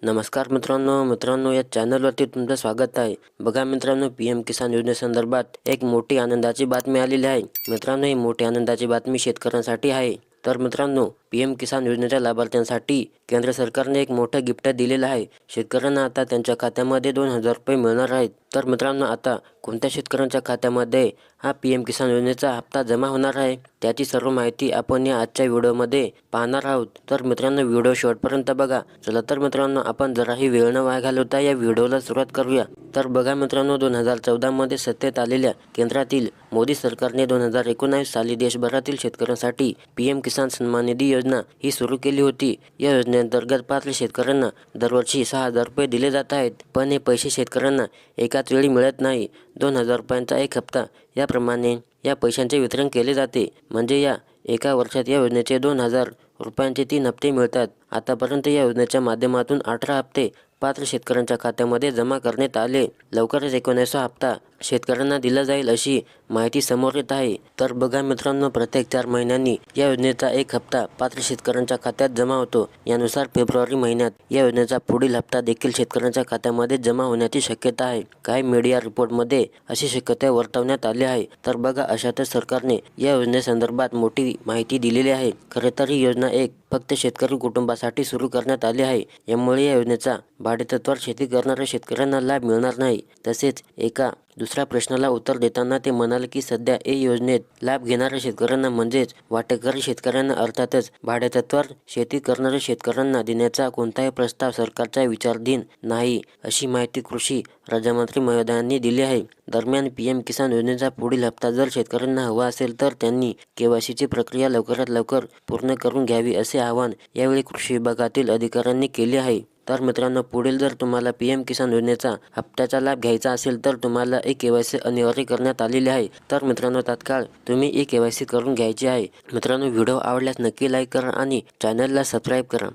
नमस्कार मित्रांनो या चॅनलवरती तुमचं स्वागत आहे। बघा मित्रांनो, PM किसान योजनेसंदर्भात एक मोठी आनंदाची बातमी आलेली आहे। मित्रांनो, ही मोठी आनंदाची बातमी शेतकऱ्यांसाठी आहे। तर मित्रांनो, PM किसान योजनेच्या लाभार्थ्यांसाठी केंद्र सरकारने एक मोठं गिफ्ट दिलेलं आहे। शेतकऱ्यांना आता त्यांच्या खात्यामध्ये 2,000 रुपये मिळणार आहेत। तर मित्रांनो, आता कोणत्या शेतकऱ्यांच्या खात्यामध्ये हा PM किसान योजनेचा हप्ता जमा होणार आहे त्याची सर्व माहिती आपण या आजच्या व्हिडिओमध्ये पाहणार आहोत। तर मित्रांनो, व्हिडिओ शेवटपर्यंत बघा। चला तर मित्रांनो, आपण जराही वेळ न वाया घालवता या व्हिडिओला सुरुवात करूया। तर बघा मित्रांनो, 2014 मध्ये सत्तेत आलेल्या केंद्रातील मोदी सरकारने 2019 साली देशभरातील शेतकऱ्यांसाठी PM किसान सन्मान निधी योजना ही सुरू केली होती। या योजनेअंतर्गत पात्र शेतकऱ्यांना दरवर्षी 6,000 रुपये दिले जात आहेत, पण हे पैसे शेतकऱ्यांना एकाच वेळी मिळत नाही। 2,000 रुपयांचा एक हप्ता याप्रमाणे या पैशांचे वितरण केले जाते। म्हणजे या एका वर्षात या योजनेचे 2,000 रुपयांचे 3 हप्ते मिळतात। आतापर्यंत या योजनेच्या माध्यमातून 18 हप्ते पात्र शेतकऱ्यांच्या खात्यामध्ये जमा करण्यात आले। लवकरच 19वा हप्ता शेतकऱ्यांना दिला जाईल अशी माहिती समोर येत आहे। तर बघा मित्रांनो, प्रत्येक 4 महिन्यांनी या योजनेचा एक हप्ता पात्र शेतकऱ्यांच्या खात्यात जमा होतो। यानुसार फेब्रुवारी महिन्यात या योजनेचा पुढील हप्ता देखील शेतकऱ्यांच्या खात्यामध्ये जमा होण्याची शक्यता आहे। काही मीडिया रिपोर्टमध्ये अशी शक्यता वर्तवण्यात आली आहे। तर बघा, अशातच सरकारने या योजनेसंदर्भात मोठी माहिती दिलेली आहे। खरे तर ही योजना फक्त शेतकरी कुटुंबासाठी सुरू करण्यात आली आहे। यामुळे या योजनेचा भाडेतत्त्वावर शेती करणाऱ्या शेतकऱ्यांना लाभ मिळणार नाही। तसेच एका दुसऱ्या प्रश्नाला उत्तर देताना ते म्हणाले की सध्या या योजनेत लाभ घेणाऱ्या शेतकऱ्यांना म्हणजेच वाटेकरी शेतकऱ्यांना अर्थातच भाडेतत्त्वावर शेती करणाऱ्या शेतकऱ्यांना देण्याचा कोणताही प्रस्ताव सरकारच्या विचाराधीन नाही, अशी माहिती कृषी राज्यमंत्री महोदयांनी दिली आहे। दरम्यान PM किसान योजनेचा पुढील हप्ता जर शेतकऱ्यांना हवा असेल तर त्यांनी KYCची प्रक्रिया लवकरात लवकर पूर्ण करून घ्यावी, असे आवाहन यावेळी कृषी विभागातील अधिकाऱ्यांनी केले आहे। तर मित्रांनो, पुढील जर तुम्हाला PM किसान योजनेचा हप्त्याचा लाभ घ्यायचा असेल तर तुम्हाला KYC अनिवार्य करण्यात आलेले आहे। तर मित्रांनो, तात्काळ तुम्ही KYC करून घ्यायचे आहे। मित्रांनो, व्हिडिओ आवडल्यास नक्की लाईक करा आणि चॅनलला सबस्क्राईब करा।